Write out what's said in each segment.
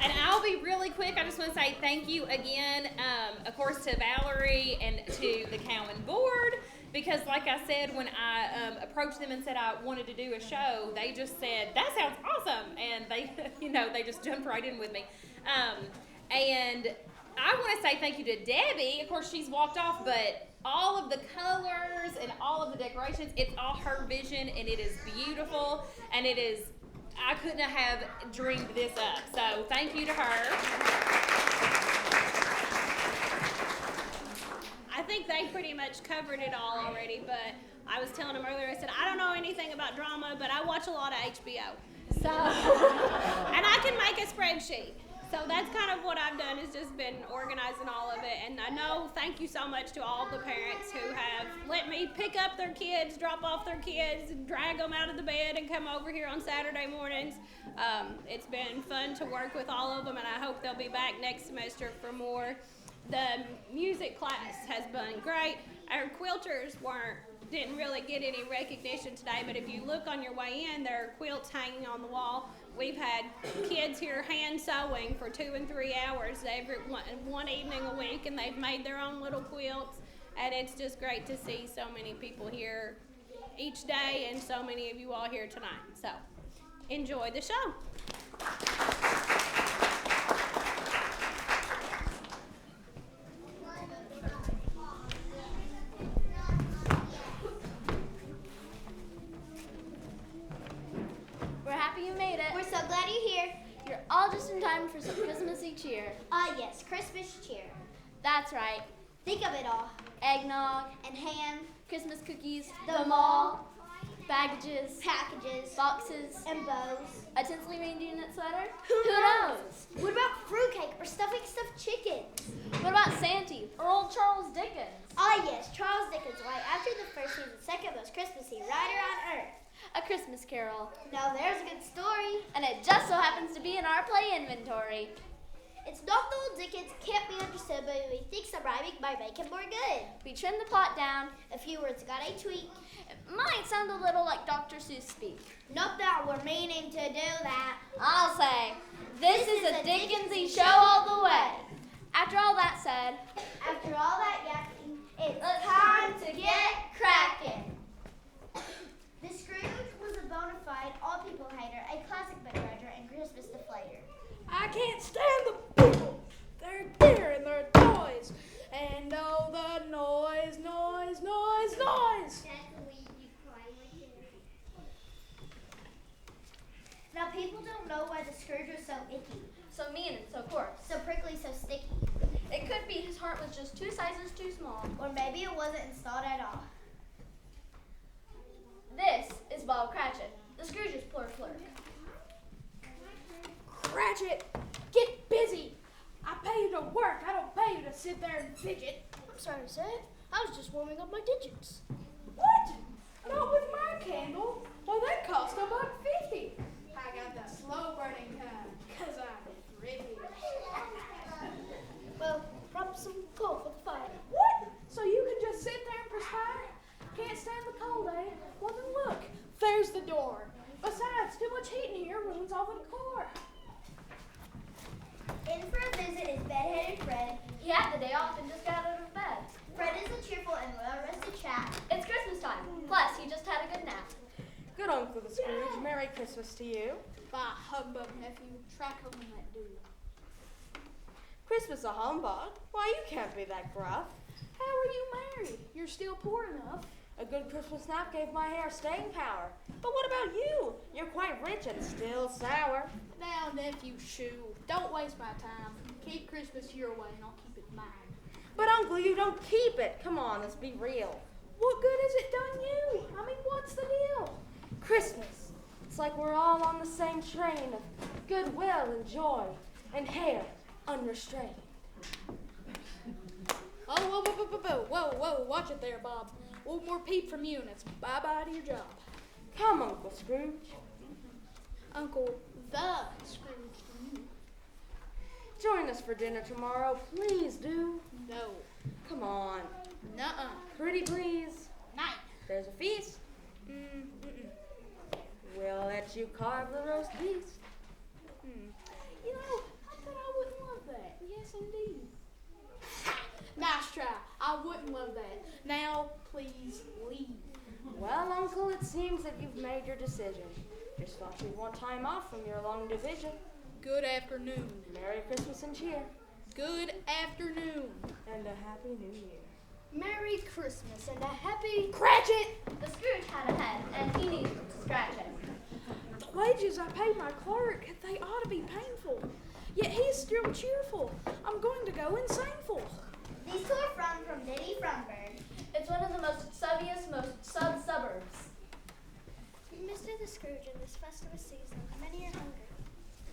And I'll be really quick. I just want to say thank you again, of course, to Valerie and to the Cowan board, because like I said, when I approached them and said I wanted to do a show, they just said, that sounds awesome. And they, they just jumped right in with me. And I want to say thank you to Debbie. Of course, she's walked off, but all of the colors and all of the decorations, it's all her vision, and it is beautiful, and it is, I couldn't have dreamed this up. So thank you to her. I think they pretty much covered it all already, but I was telling them earlier, I said, I don't know anything about drama, but I watch a lot of HBO. So, and I can make a spreadsheet. So that's kind of what I've done, is just been organizing all of it. And I know, thank you so much to all the parents who have let me pick up their kids, drop off their kids, drag them out of the bed and come over here on Saturday mornings. It's been fun to work with all of them, and I hope they'll be back next semester for more. The music class has been great. Our quilters didn't really get any recognition today, but if you look on your way in, there are quilts hanging on the wall. We've had kids here hand sewing for 2 and 3 hours every one evening a week, and they've made their own little quilts, and it's just great to see so many people here each day and so many of you all here tonight. So enjoy the show. We're happy you made it. We're so glad you're here. You're all just in time for some Christmassy cheer. Yes, Christmas cheer. That's right. Think of it all. Eggnog, And ham, Christmas cookies, the mall, baggages, packages, boxes, and bows. a tinsely reindeer knit sweater. Who knows? What about fruitcake or stuffing stuffed chickens? What about Santee or old Charles Dickens? Yes, Charles Dickens, right after the first, he's the second most Christmassy writer on earth. A Christmas Carol. Now there's a good story. And it just so happens to be in our play inventory. It's not the old Dickens, can't be understood, but we think some rhyming might make it more good. We trimmed the plot down. A few words got a tweak. It might sound a little like Dr. Seuss speak. Not that we're meaning to do that. I'll say, this is a Dickensy show all the way. After all that said, After all that yakking, it's time to get cracking. The Scrooge was a bona fide all-people hater, a classic begrudger and Christmas deflator. I can't stand the people. They're there and their toys. And oh, the noise, noise, noise, noise. Now people don't know why the Scrooge was so icky, so mean and so coarse. so prickly, so sticky. It could be his heart was just 2 sizes too small. Or maybe it wasn't installed at all. This is Bob Cratchit, the Scrooge's poor clerk. Cratchit, get busy. I pay you to work. I don't pay you to sit there and fidget. I'm sorry, sir. I was just warming up my digits. What? Not with my candle. Well, that cost $1.50. I got the slow burning kind, 'cause I'm pretty. Well, drop some coal for the fire. What? So you can just sit there and perspire? Can't stand the cold, eh? Well, then look, there's the door. Besides, too much heat in here ruins all the decor. In for a visit is bed-headed Fred. He had the day off and just got out of bed. Fred is a cheerful and well-rested chap. It's Christmas time. Plus, he just had a good nap. Good Uncle the Scrooge, Merry Christmas to you. By humbug, nephew, track home that dude. Christmas a humbug? Why, you can't be that gruff. How are you married? You're still poor enough. A good Christmas nap gave my hair staying power. But what about you? You're quite rich and still sour. Now, nephew, shoo. Don't waste my time. Keep Christmas your way and I'll keep it mine. But Uncle, you don't keep it. Come on, let's be real. What good has it done you? I mean, what's the deal? Christmas. It's like we're all on the same train of goodwill and joy and hair unrestrained. Oh, whoa, watch it there, Bob. One more peep from you and it's bye-bye to your job. Come, Uncle Scrooge. Uncle the Scrooge. Join us for dinner tomorrow, please do. No. Come on. Nuh-uh. Pretty please. Night. There's a feast. We'll let you carve the roast beast. You know, I thought I wouldn't love that. Yes, indeed. Nice try. I wouldn't love that. Now, please leave. Well, Uncle, it seems that you've made your decision. Just thought you'd want time off from your long division. Good afternoon. Merry Christmas and cheer. Good afternoon. And a Happy New Year. Merry Christmas and a happy... Cratchit! The Scrooge had a head, and he needed to scratch it. The wages I paid my clerk, they ought to be painful. Yet he's still cheerful. I'm going to go insaneful. These two are from Diddy Frumberg. It's one of the most subbiest, most suburbs. Mr. the Scrooge, in this festive season, many are hungry.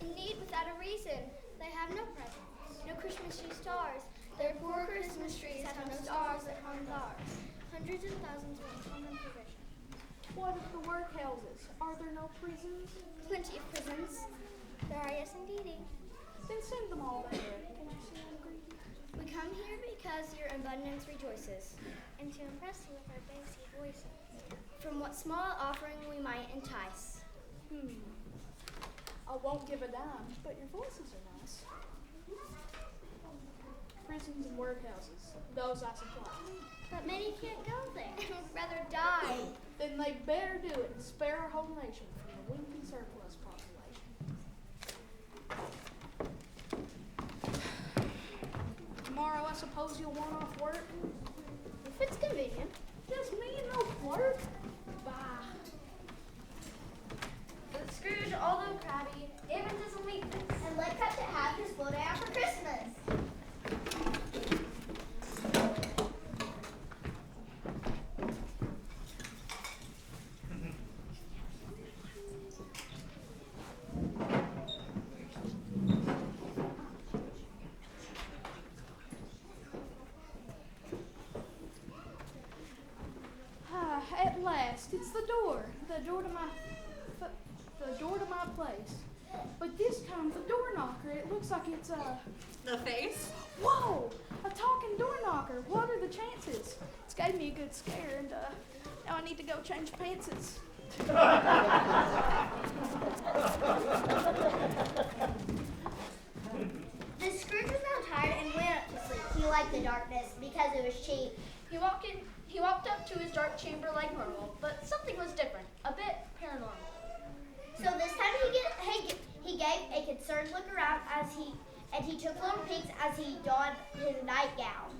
Indeed, without a reason, they have no presents, no Christmas tree stars. Their poor Christmas trees have no stars that hung ours. Hundreds and thousands want common provision. What of the workhouses? Are there no prisons? Plenty of prisons. There are, yes, indeedy. Then send them all there. Can you see I'm greedy? We come here because your abundance rejoices, and to impress you with our fancy voices, from what small offering we might entice. I won't give a dime, but your voices are nice. Prisons and workhouses, those I supply. But many can't go there, would rather die. Then they better do it and spare our whole nation from the weepy surplus population. Tomorrow, I suppose you'll want off work? If it's convenient. Just me and no clerk? Bye. But Scrooge, although crabby, even to some weakness. And let Cratchit have his full day off for Christmas. At last, it's the door to my place. But this time, the door knocker, it looks like it's The face? whoa, a talking door knocker. What are the chances? It's gave me a good scare, and now I need to go change pantses. The Scrooge was now tired and went up to sleep. He liked the darkness because it was cheap. He walked up to his dark chamber like normal, but something was different, a bit paranormal. So this time he gave a concerned look around and he took little peeks as he donned his nightgown.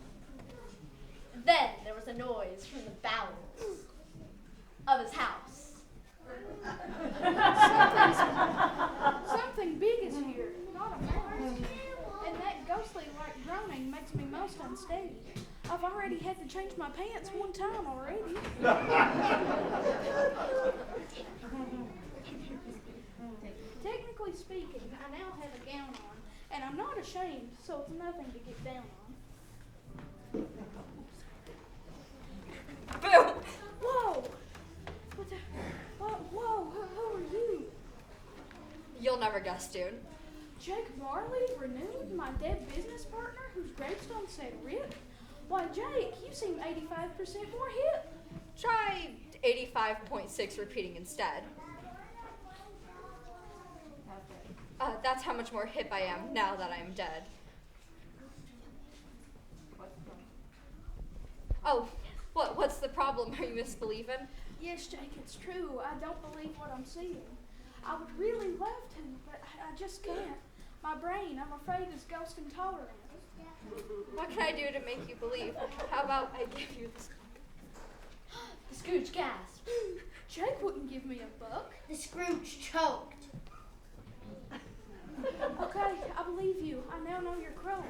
Then there was a noise from the bowels of his house. Something big is here, not a mouse. And that ghostly like groaning makes me most unsteady. I've already had to change my pants one time already. Technically speaking, I now have a gown on, and I'm not ashamed, so it's nothing to get down on. Boo! Whoa! Whoa, who are you? You'll never guess, dude. Jake Marley renewed, my dead business partner whose gravestone said RIP? Why, Jake, you seem 85% more hip. Try 85.6 repeating instead. That's how much more hip I am now that I am dead. Oh, what's the problem? Are you misbelieving? Yes, Jake, it's true. I don't believe what I'm seeing. I would really love to, but I just can't. My brain, I'm afraid, is ghost intolerant. What can I do to make you believe? How about I give you this? The Scrooge gasped. Jake wouldn't give me a book. The Scrooge choked. Okay, I believe you. I now know you're crowing.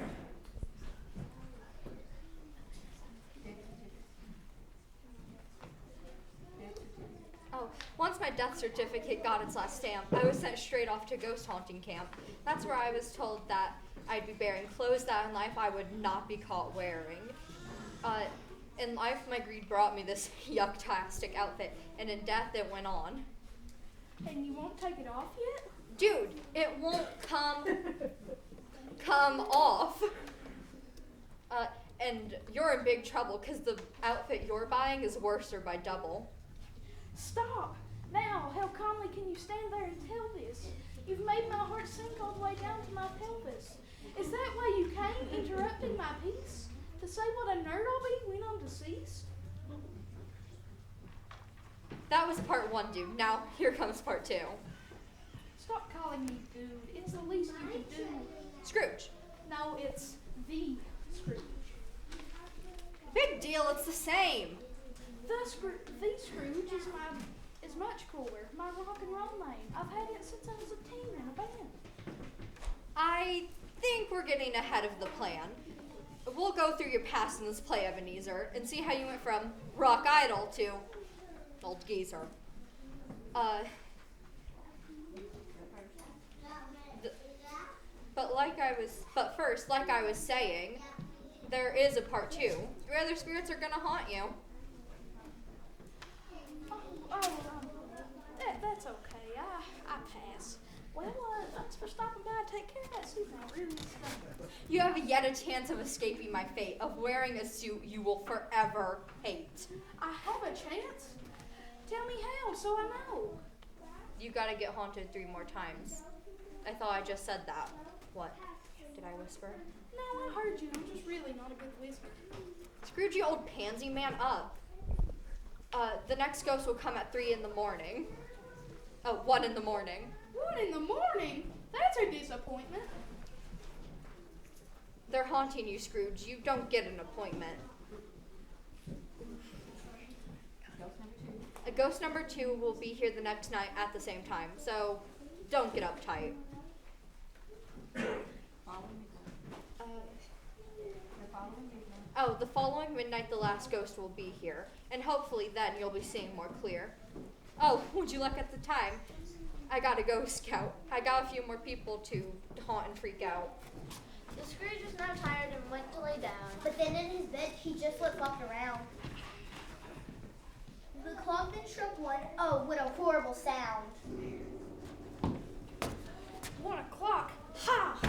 Oh, once my death certificate got its last stamp, I was sent straight off to ghost haunting camp. That's where I was told that I'd be bearing clothes that in life I would not be caught wearing. In life, my greed brought me this yucktastic outfit, and in death, it went on. And you won't take it off yet? Dude, it won't come off. And you're in big trouble because the outfit you're buying is worser by double. Stop! Now, how calmly can you stand there and tell this? You've made my heart sink all the way down to my pelvis. Is that why you came, interrupting my peace? To say what a nerd I'll be when I'm deceased? That was part 1, dude. Now, here comes part 2. Stop calling me dude. It's the least you can do. Scrooge. No, it's the Scrooge. Big deal, it's the same. The Scrooge is much cooler. My rock and roll name. I've had it since I was a teen in a band. I think we're getting ahead of the plan. We'll go through your past in this play, Ebenezer, and see how you went from rock idol to old geezer. But first, like I was saying, there is a part 2. Your other spirits are gonna haunt you. That's okay. I pass. Well, thanks for stopping by and take care of that suit. I really stuck. You have yet a chance of escaping my fate, of wearing a suit you will forever hate. I have a chance? Tell me how, so I know. You gotta get haunted 3 more times. I thought I just said that. What? Did I whisper? No, I heard you. I'm just really not a good whisper. Scrooge, you old pansy, man up. The next ghost will come at 3 in the morning. Oh, 1 in the morning. 1 in the morning? That's a disappointment. They're haunting you, Scrooge. You don't get an appointment. Ghost number 2 will be here the next night at the same time, so don't get uptight. The following midnight the last ghost will be here, and hopefully then you'll be seeing more clear. Oh, would you look at the time? I gotta go, Scout. I got a few more people to haunt and freak out. The Scrooge was now tired and went to lay down. But then in his bed, he just flip-flopped around. The clock then struck 1. Oh, what a horrible sound. 1 o'clock. Ha!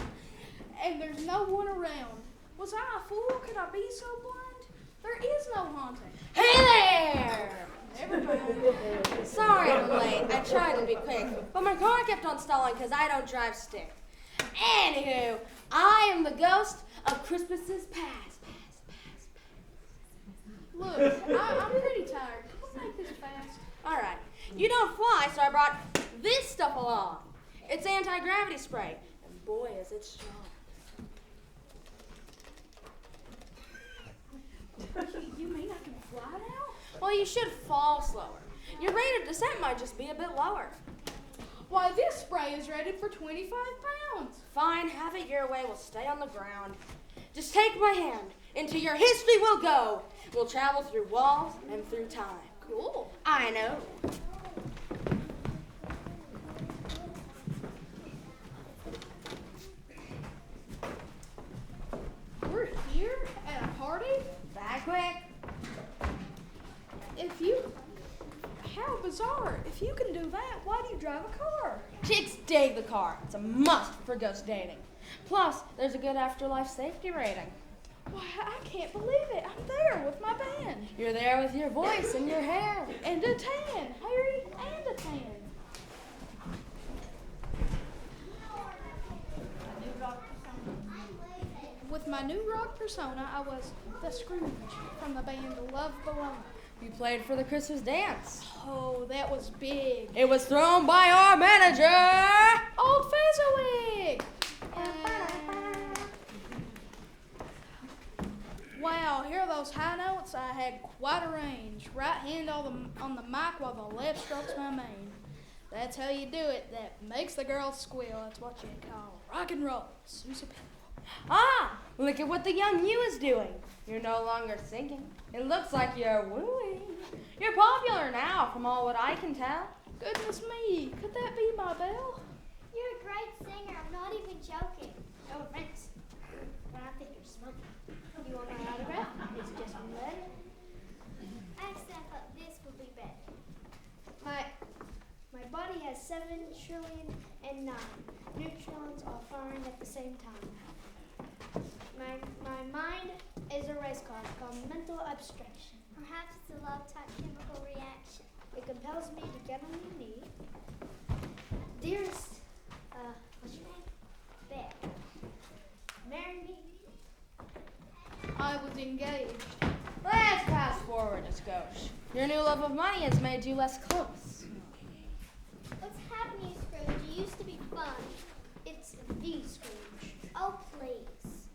And there's no one around. Was I a fool? Could I be so blind? There is no haunting. Hey there! Never mind. Sorry I'm late. I tried to be quick, but my car kept on stalling because I don't drive stick. Anywho, I am the ghost of Christmases past. Look, I'm pretty tired. Can we make this fast? All right. You don't fly, so I brought this stuff along. It's anti-gravity spray, and boy, is it strong. You mean I can fly now? Well, you should fall slower. Your rate of descent might just be a bit lower. Why, this spray is rated for 25 pounds. Fine, have it your way. We'll stay on the ground. Just take my hand. Into your history we'll go. We'll travel through walls and through time. Cool. I know. We're here at a party? Back quick. How bizarre. If you can do that, why do you drive a car? Chicks dig the car. It's a must for ghost dating. Plus, there's a good afterlife safety rating. Why, I can't believe it. I'm there with my band. You're there with your voice and your hair. And a tan. Hairy and a tan. With my new rock persona, I was the Scrooge from the band Love Below. You played for the Christmas dance. Oh, that was big. It was thrown by our manager, Old Fezziwig! Wow, hear those high notes? I had quite a range. Right hand on the mic while the left strokes my mane. That's how you do it. That makes the girls squeal. That's what you call rock and roll. Suessical. Ah, look at what the young you is doing. You're no longer singing. It looks like you're wooing. You're popular now, from all what I can tell. Goodness me, could that be my belle? You're a great singer. I'm not even joking. No offense. But I think you're smoking. You want my autograph? It's just red. Actually, I thought this would be better. My body has 7 trillion and 9 neutrons all firing at the same time. My mind is a race car called mental abstraction. Perhaps it's a love-type chemical reaction. It compels me to get on your knee. Dearest, what's your name? Scrooged. Let's fast forward a skosh. Your new love of money has made you less close. What's happening, Scrooge? You used to be fun. It's the Scrooge. Oh, please.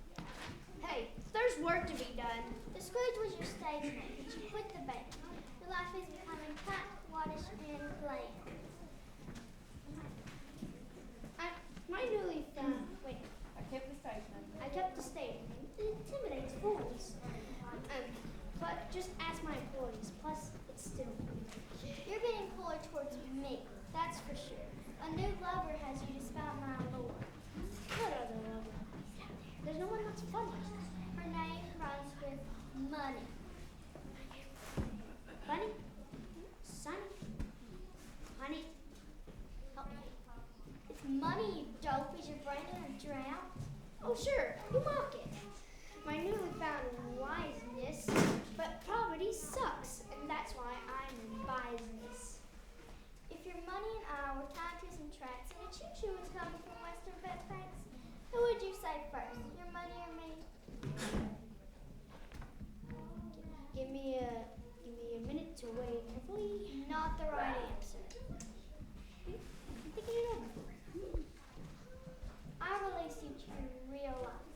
Hey, there's work to be done. The Scrooge was your stage name, but you quit the band. Your life is becoming cat, whitish, and bland. My newly found. Wait, I kept the stage name. I kept the stage name. It intimidates fools. But just ask my employees. Plus, it's still. You're getting cooler towards me, that's for sure. A new lover has you to spout my lore. What other lover? There's no one that's fun like that. Her name rhymes with money. Bunny? Sunny? Honey? Help me. It's money, you dope. Is your brain in a drought? Oh, sure. You mock it. My newly found wiseness, but poverty sucks, and that's why I'm in business. If your money and I were tied to some tracks and a choo-choo was coming from Western Vet Banks, who would you say first, your money or me? Give me a minute to weigh carefully. Not the right answer. I'm thinking it over. I release you to your real life.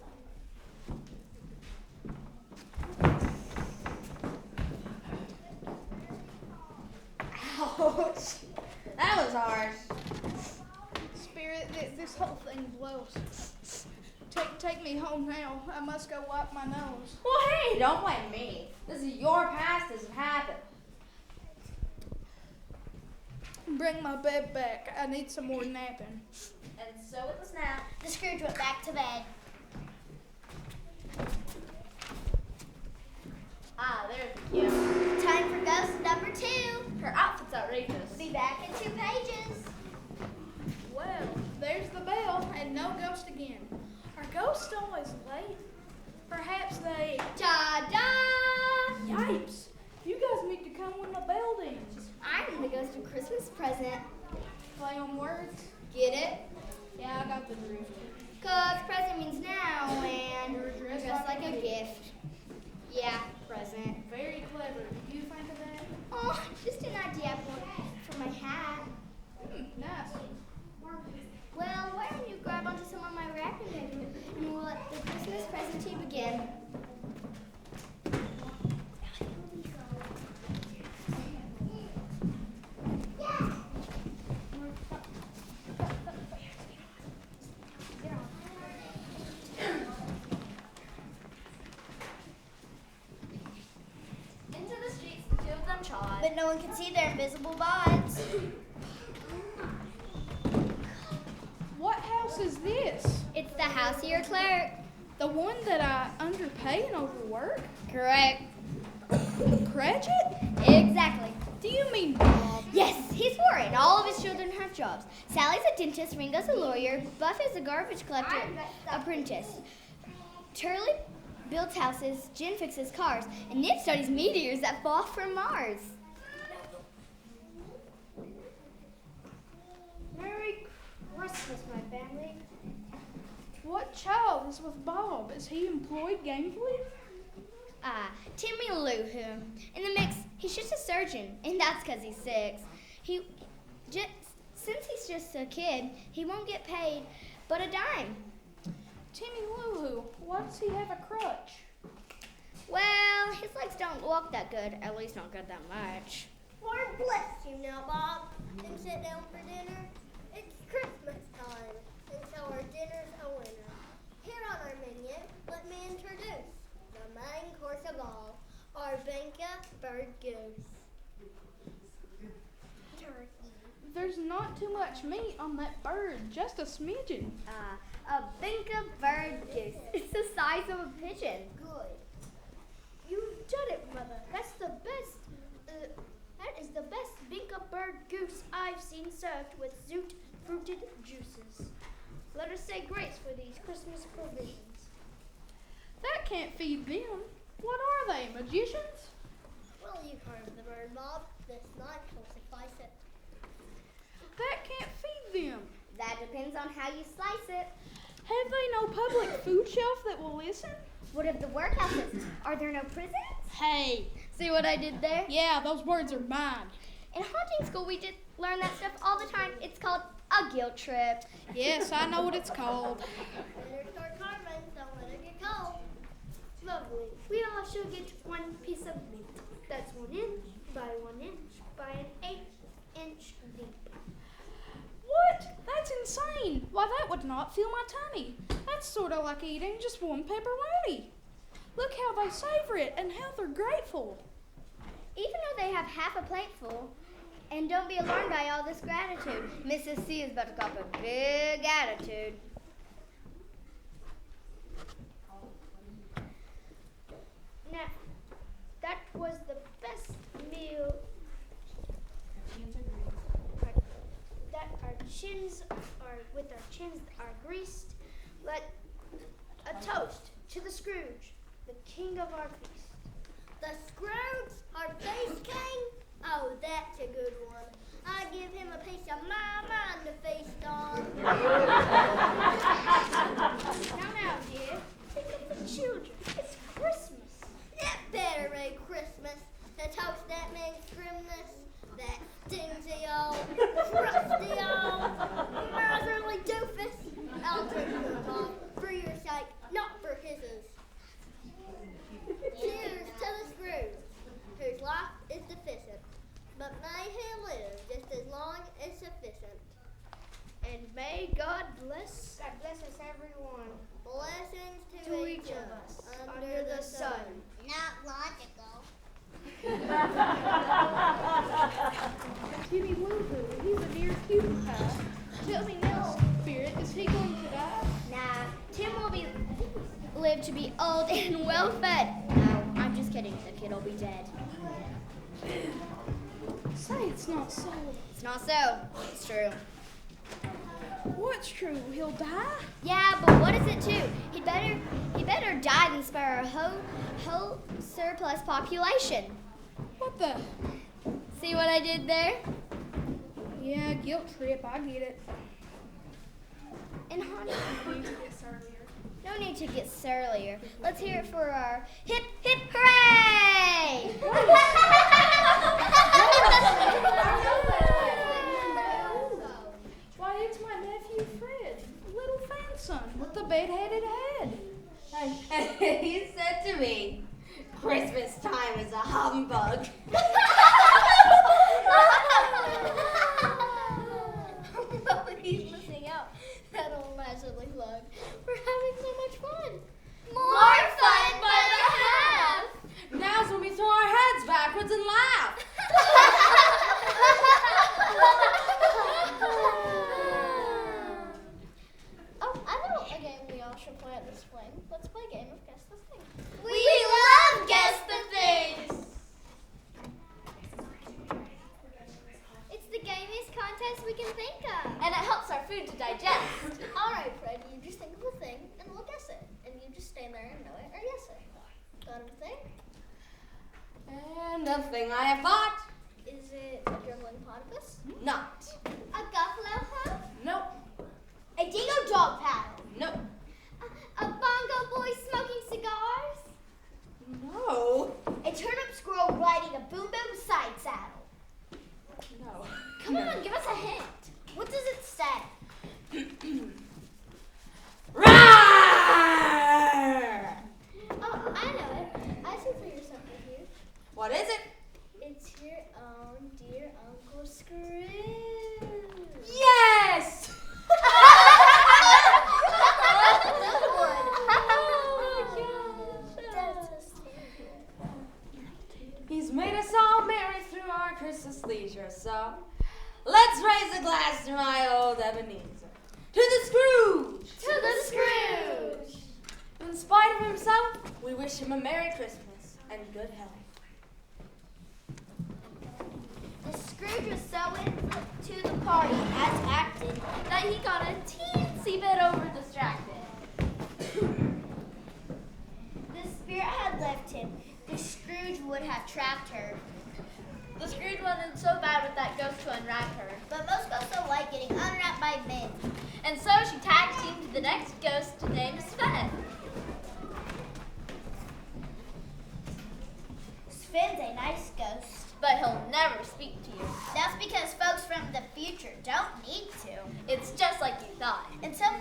Ouch. That was harsh. Spirit, this whole thing blows. Take me home now. I must go wipe my nose. Well, hey, don't blame me. This is your past as it happened. Bring my bed back. I need some more napping. And so it was now. The Scrooge went back to bed. Ah, there's the cue. Time for ghost number 2. Her outfit's outrageous. Be back in 2 pages. Well, there's the bell, and no ghost again. Are ghosts always late? Perhaps they... Ta-da! Yipes! You guys need to come when the bell dings. I'm the ghost of Christmas present. Play on words. Get it? Yeah, I got the drift. 'Cause present means now, and You're dressed like a gift. Yeah, present. Very clever. Did you think of that? Oh, just an idea for my hat. Nice. Well, why don't you grab onto some of my wrapping paper and we'll let the Christmas present tea begin. Into the streets, the 2 of them trod. But no one could see their invisible bonds. What house is this? It's the house of your clerk. The one that I underpay and overwork? Correct. Cratchit? Exactly. Do you mean Bob? Yes, he's 4 and all of his children have jobs. Sally's a dentist, Ringo's a lawyer, Buff is a garbage collector apprentice. Turley builds houses, Jen fixes cars, and Ned studies meteors that fall from Mars. Merry Christmas, my family. What child is with Bob? Is he employed gainfully? Timmy Lou, who, in the mix, he's just a surgeon, and that's 'cause he's 6. Since he's just a kid, he won't get paid but a dime. Timmy Lou, why does he have a crutch? Well, his legs don't walk that good, at least not good that much. Lord bless you now, Bob. Then sit down for dinner. It's Christmas time, and so our dinner's a winner. Here on our menu, let me introduce the main course of all, our Benka bird goose. There's not too much meat on that bird, just a smidgen. A Benka bird goose. It's the size of a pigeon. Good. You've done it, Mother. That's the best. That is the best Binka bird goose I've seen served with zoot fruited juices. Let us say grace for these Christmas provisions. That can't feed them. What are they, magicians? Well, you've heard of the bird, Bob. This knife will suffice it. That can't feed them. That depends on how you slice it. Have they no public food shelf that will listen? What of the workhouses? Are there no prisons? Hey, See what I did there? yeah, those words are mine. In haunting school, we did learn that stuff all the time. It's called a guilt trip. Yes, I know what it's called. Better start carving, don't let it get cold. Lovely. We also get one piece of meat. That's 1 inch by 1 inch by an 8-inch deep. What? That's insane. Why, that would not fill my tummy. That's sort of like eating just one pepperoni. Look how they savor it and how they're grateful. Even though they have half a plate full, and don't be alarmed by all this gratitude. Mrs. C is about to cop a big attitude. Now, that was the best meal. That our chins are, with our chins are greased. Let a toast to the Scrooge, the king of our feast. The Scrooge, our face king? Oh, that's a good one. I give him a piece of my mind to feast on. Now, dear, think of the children. It's Christmas. It better be Christmas to toast that man's grimness, that stingy old, crusty old, miserly doofus. I'll drink them all for your sake, not for his's. Cheers to the Scrooge, whose life is deficient, but may he live just as long as sufficient. And may God bless us everyone. Blessings To each of us under the sun. Not logical. Jimmy Woo-Hoo, he's a near cutie pie. Tell me now, Spirit, is he going to die? Nah, Tim will live to be old and well fed. No, I'm just kidding. The kid will be dead. Say it's not so. It's not so. It's true. What's true? He'll die? Yeah, but what is it too? He better die than spare a whole surplus population. What the? See what I did there? Yeah, guilt trip, I get it. And honey, no need to get surlier. Let's hear it for our hip hip hooray! Why, it's my nephew Fred, little fan son with the bed-headed head. And he said to me, Christmas time is a humbug. He's missing out. That old miserly lug. We're having so much fun. More fun by the half. Now's when we throw our heads backwards and laugh. Oh, I know a game we all should play at this fling. Let's play a game of Guess the Thing. We love Guess the Things. It's the gamiest contest we can think of. And it helps our food to digest. All right, Fred, you just think of a thing and we'll guess it. And you just stand there and know it or guess it. Thought of a thing? And the thing I have thought, Is it a dribbling platypus? not. A Guffalo hoe? Nope. A dingo dog paddle? Nope. A bongo boy smoking cigars? No. A turnip squirrel riding a boom boom side saddle? No. Come on, give us a hint. What does it say? Roar! Oh, I know it. I see for yourself here. What is it? It's your own dear Uncle Scrooge. Yes! He's made us all merry through our Christmas leisure, so let's raise a glass to my old Ebenezer. To the Scrooge! To the Scrooge! In spite of himself, we wish him a Merry Christmas and good health. The Scrooge was so into the party, as acted, that he got a teensy bit over distracted. The spirit had left him. The Scrooge would have trapped her. The Scrooge wanted so bad with that ghost to unwrap her. But most ghosts don't like getting unwrapped by men. And so she tag teamed the next ghost named Sven.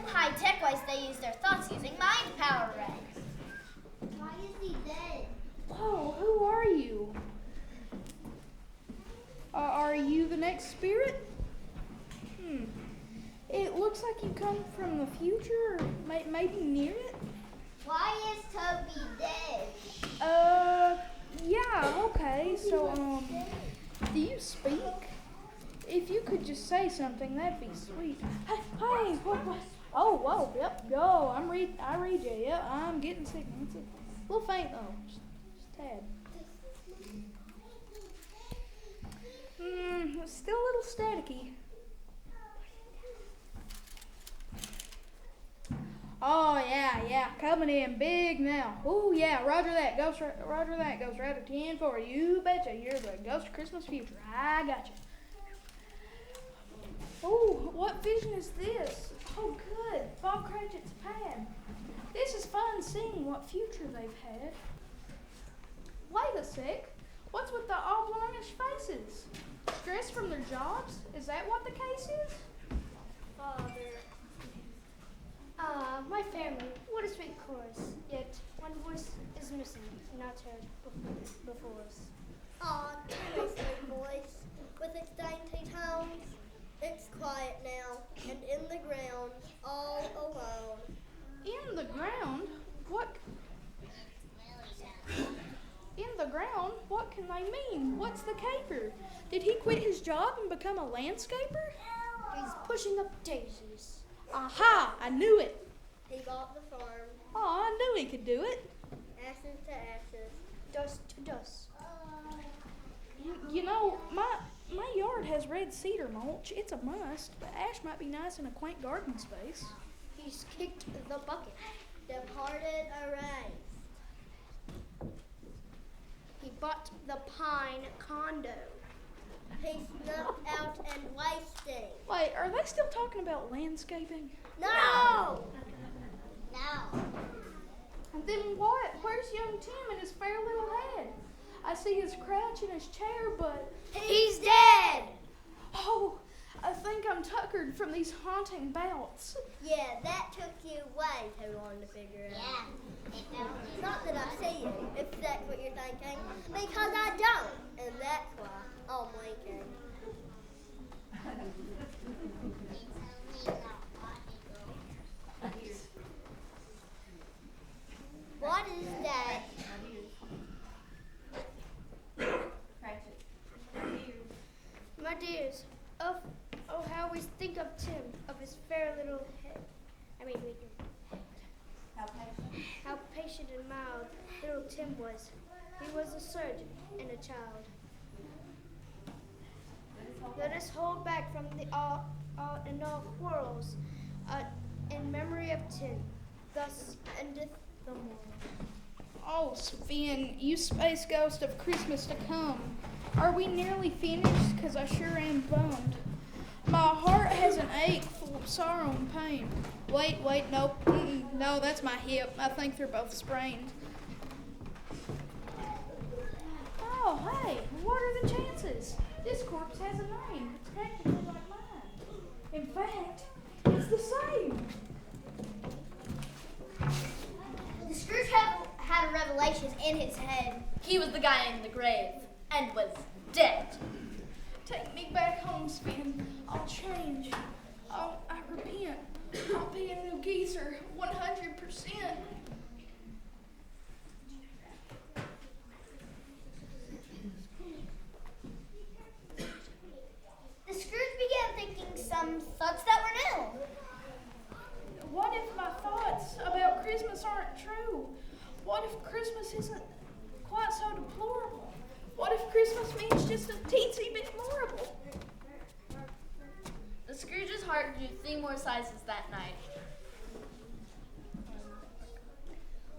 high-tech ways they use their thoughts using mind power, Red. Why is he dead? Whoa, who are you? Are you the next spirit? It looks like you come from the future, or maybe near it. Why is Toby dead? Yeah, okay, so, do you speak? If you could just say something, that'd be sweet. Hey, what? Oh, whoa, yep, yo, I read you, yeah, I'm getting sick. It's a little faint, though, just a tad. Still a little staticky. Oh, yeah, coming in big now. Oh, yeah, roger that, goes right to 10 for you. Betcha, you're the ghost of Christmas future. I got you. Oh, what vision is this? Oh, good, Bob Cratchit's pad. This is fun seeing what future they've had. Wait a sec, what's with the oblongish faces? Stress from their jobs? Is that what the case is? Father. My family, what a sweet chorus, yet one voice is missing, not heard before us. Aw, tiny sweet voice, with its dainty tones. It's quiet now, and in the ground, all alone. In the ground? What? In the ground? What can they mean? What's the caper? Did he quit his job and become a landscaper? He's pushing up daisies. Aha! I knew it. He bought the farm, Oh, I knew he could do it. ashes to ashes. Dust to dust. You know, my yard has red cedar mulch. It's a must, but ash might be nice in a quaint garden space. He's kicked the bucket. Departed erased. He bought the pine condo. He snuffed out and wasting. Wait, are they still talking about landscaping? No! No. And then what? Where's young Tim and his fair little head? I see his crouch in his chair, but... He's dead! Oh, I think I'm tuckered from these haunting bouts. Yeah, that took you way too long to figure out. Yeah. Not that I see you, if that's what you're thinking. Because I don't, and that's why I'm winking. What is that? My dears, oh, how we think of Tim, of his fair little head. How patient and mild little Tim was. He was a surgeon and a child. Let us hold back from the all quarrels in memory of Tim. Thus endeth the moral. Oh, Sven, you space ghost of Christmas to come. Are we nearly finished? 'Cause I sure am bummed. My heart has an ache full of sorrow and pain. Wait, nope. No, that's my hip. I think they're both sprained. Oh, hey, what are the chances? This corpse has a name. It's practically like mine. In fact, it's the same. The Scrooge had a revelation in his head. He was the guy in the grave and was dead. Take me back home, Sven. I'll change. I repent. I'll be a new geezer, 100%. The Scrooge began thinking some thoughts that were new. What if my thoughts about Christmas aren't true? What if Christmas isn't quite so deplorable? What if Christmas means just a teensy bit moreable? The Scrooge's heart grew 3 more sizes that night.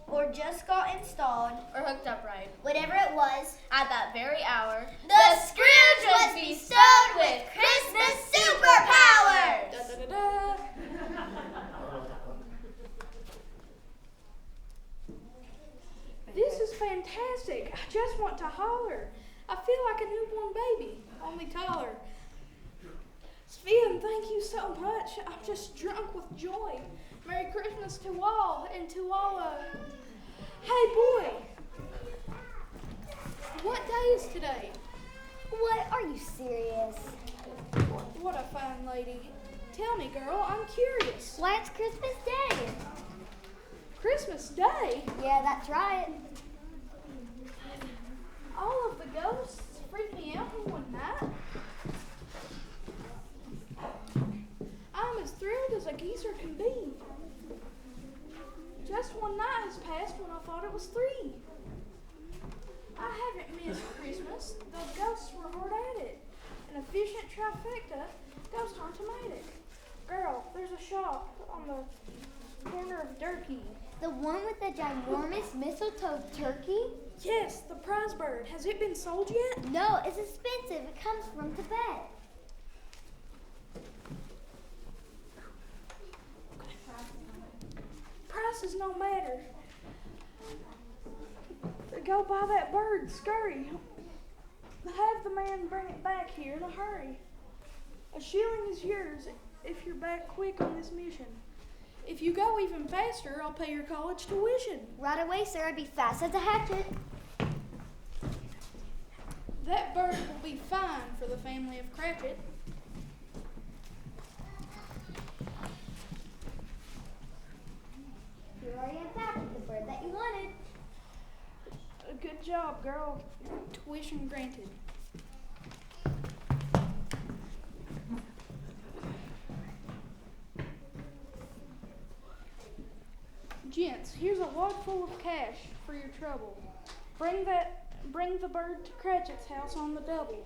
Or just got installed. Or hooked up right. Whatever it was, at that very hour, the Scrooge was bestowed with Christmas superpowers! Da-da-da-da. This is fantastic. I just want to holler. I feel like a newborn baby, only taller. Sven, thank you so much. I'm just drunk with joy. Merry Christmas to all, and to all Hey boy! What day is today? What? Are you serious? What a fine lady. Tell me, girl, I'm curious. Why, it's Christmas Day. Christmas Day? Yeah, that's right. All of the ghosts freaked me out in one night. I'm as thrilled as a geezer can be. Just one night has passed when I thought it was 3. I haven't missed Christmas. The ghosts were hard at it. An efficient trifecta, ghost automatic. Girl, there's a shop on the corner of Durkee. The one with the ginormous mistletoe turkey? Yes, the prize bird. Has it been sold yet? No, it's expensive. It comes from Tibet. Prices no matter. Go buy that bird, scurry. Have the man bring it back here in a hurry. A shilling is yours if you're back quick on this mission. If you go even faster, I'll pay your college tuition. Right away, sir. I'd be fast as a hatchet. That bird will be fine for the family of Cratchit. Here I am back with the bird that you wanted. Good job, girl. Tuition granted. Gents, here's a wad full of cash for your trouble. Bring the bird to Cratchit's house on the double.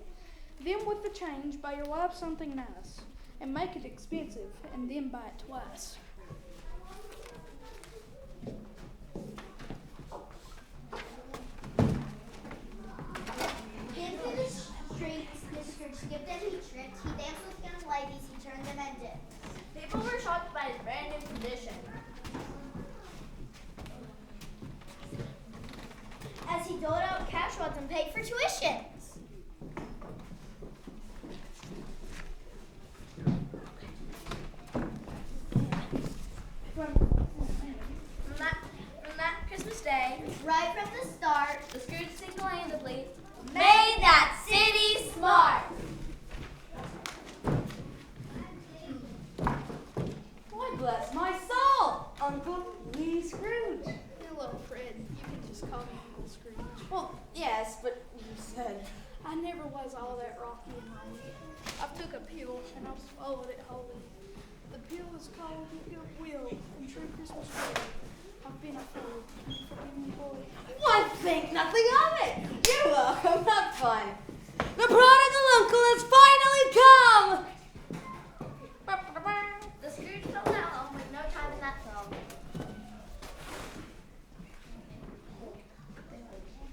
Then with the change, buy your wife something nice. And make it expensive, and then buy it twice. Into the streets, Mr. skipped and he tripped. He danced with young ladies, he turned them and dipped. People were shocked by his brand new condition. As he doled out cash wads and paid for tuitions. From that Christmas Day, Right from the start, the Scrooge single-handedly made that city smart. Why, bless my soul, Uncle Lee Scrooge. Hello, Fred. You can just call me Uncle Scrooge. Well, yes, but you said... I never was all that rocky and rolly. I took a pill and I swallowed it wholly. The pill is called goodwill and true Christmas joy. I've been a fool. Forgive me, boy. Why, think nothing of it. You're welcome. Have fun. The prodigal uncle has finally come. The Scrooge felt at home with no time in that song.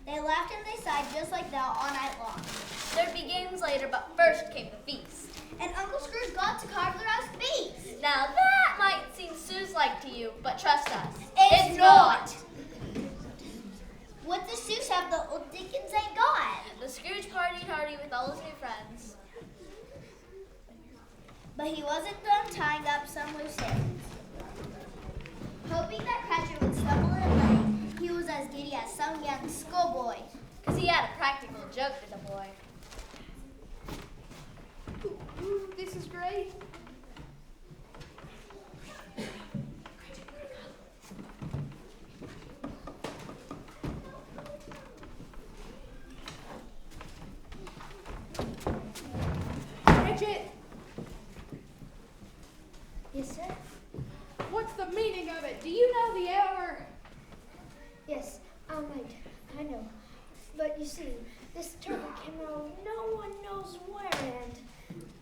They laughed and they sighed just like that all night long. There'd be games later, but first came the feast. And Uncle Scrooge got to carve the roast beef. Now that might seem Suess-like to you, but trust us, It's not. What does Seuss have the old Dickens ain't got? The Scrooge partied hardy with all his new friends. But he wasn't done tying up some loose ends. Hoping that Cratchit would stumble and learn, he was as giddy as some young schoolboy. Because he had a practical joke for the boy. Ooh, this is great. Cratchit! Yes, sir? What's the meaning of it? Do you know the hour? Yes, I know. But you see, this turkey came out no one knows where, and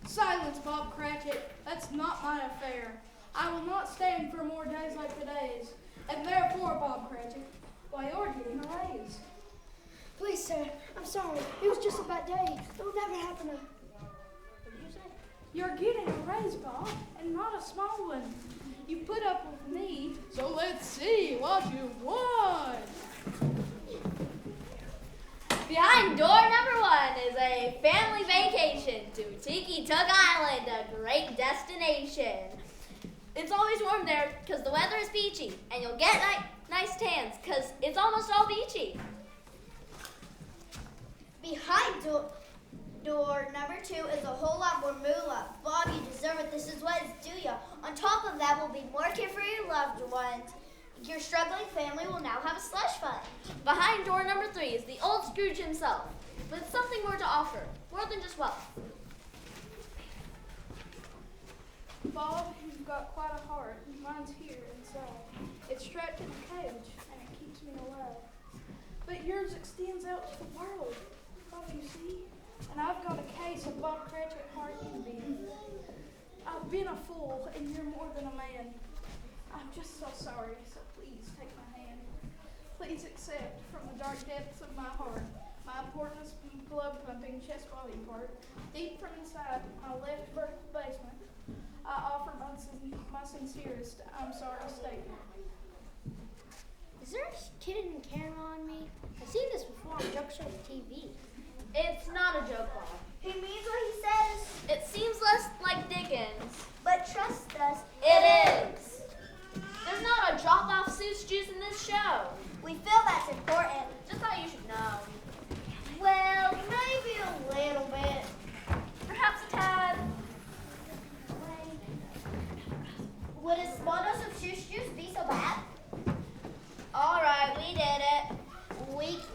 Silence, Bob Cratchit. That's not my affair. I will not stand for more days like today's. And therefore, Bob Cratchit, why you're getting a raise. please, sir, I'm sorry. It was just a bad day. It will never happen. What did you say? You're getting a raise, Bob, and not a small one. You put up with me, so let's see what you've won. Behind door number 1 is a family vacation to Tiki Tuk Island, a great destination. It's always warm there because the weather is peachy, and you'll get nice tans because it's almost all beachy. Behind door number 2 is a whole lot more moolah. Bob, you deserve it. This is what it's due ya. On top of that will be more care for your loved ones. Your struggling family will now have a slush fund. Behind door number 3 is the old Scrooge himself, with something more to offer, more than just wealth. Bob, you've got quite a heart. Mine's here inside. It's trapped in a cage, and it keeps me alive. But yours extends out to the world. Bob, you see? And I've got a case of Bob Cratchit heart envy. I've been a fool, and you're more than a man. I'm just so sorry, so please take my hand. Please accept from the dark depths of my heart my important blood-pumping chest body part. Deep from inside my left vertical basement, I offer my sincerest I'm sorry statement. Is there a kid in camera on me? I've seen this before on Joke Show TV. It's not a joke, Bob. He means what he says, It seems less like Dickens. but trust us, It is. There's not a drop off Suess juice in this show. we feel that's important. Just thought you should know. Well, maybe a little bit. Perhaps a tad. Would a small dose of juice be so bad? All right, we did it.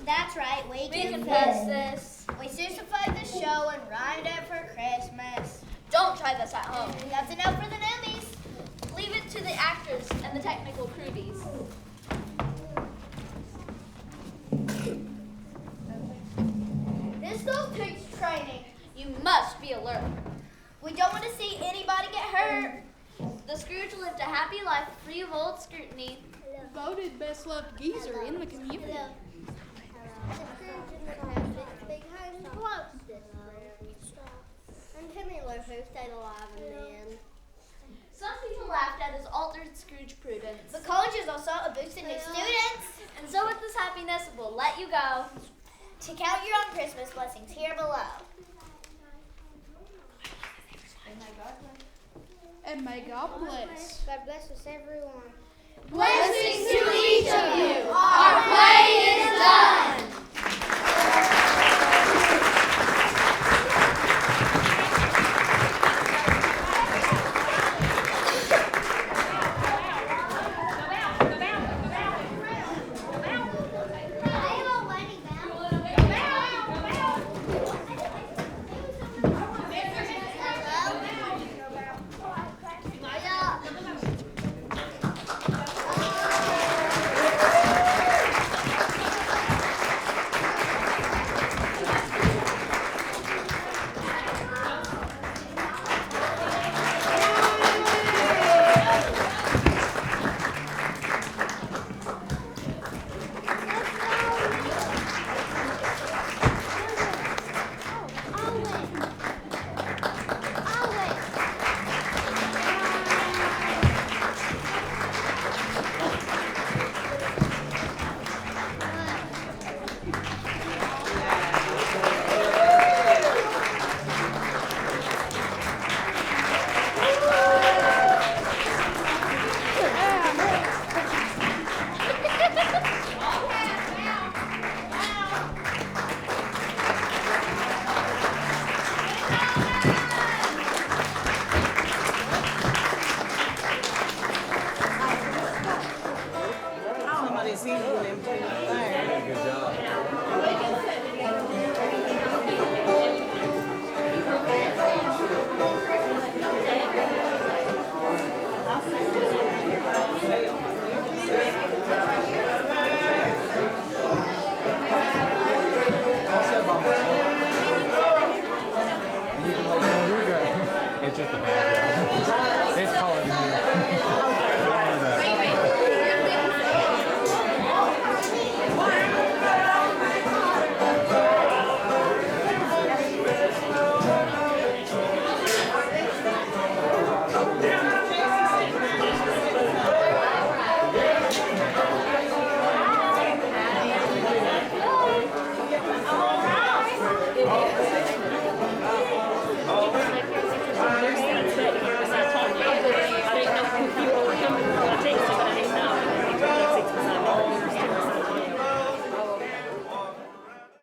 That's right, we We can confess this. We certified the show and rhymed it for Christmas. Don't try this at home. That's enough for the newbies. Leave it to the actors and the technical crewbies. This stuff takes training. You must be alert. We don't want to see anybody get hurt. The Scrooge lived a happy life free of old scrutiny. Voted best loved geezer in the community. And Timmy Lou who stayed alive in the end. Some people laughed at his altered Scrooge prudence. The college is also a boost in new students. And so with this happiness, we'll let you go. To count your own Christmas blessings here below. And may God bless. God bless us, everyone. Blessings to each of you. Our play is done. Somebody's eating them too.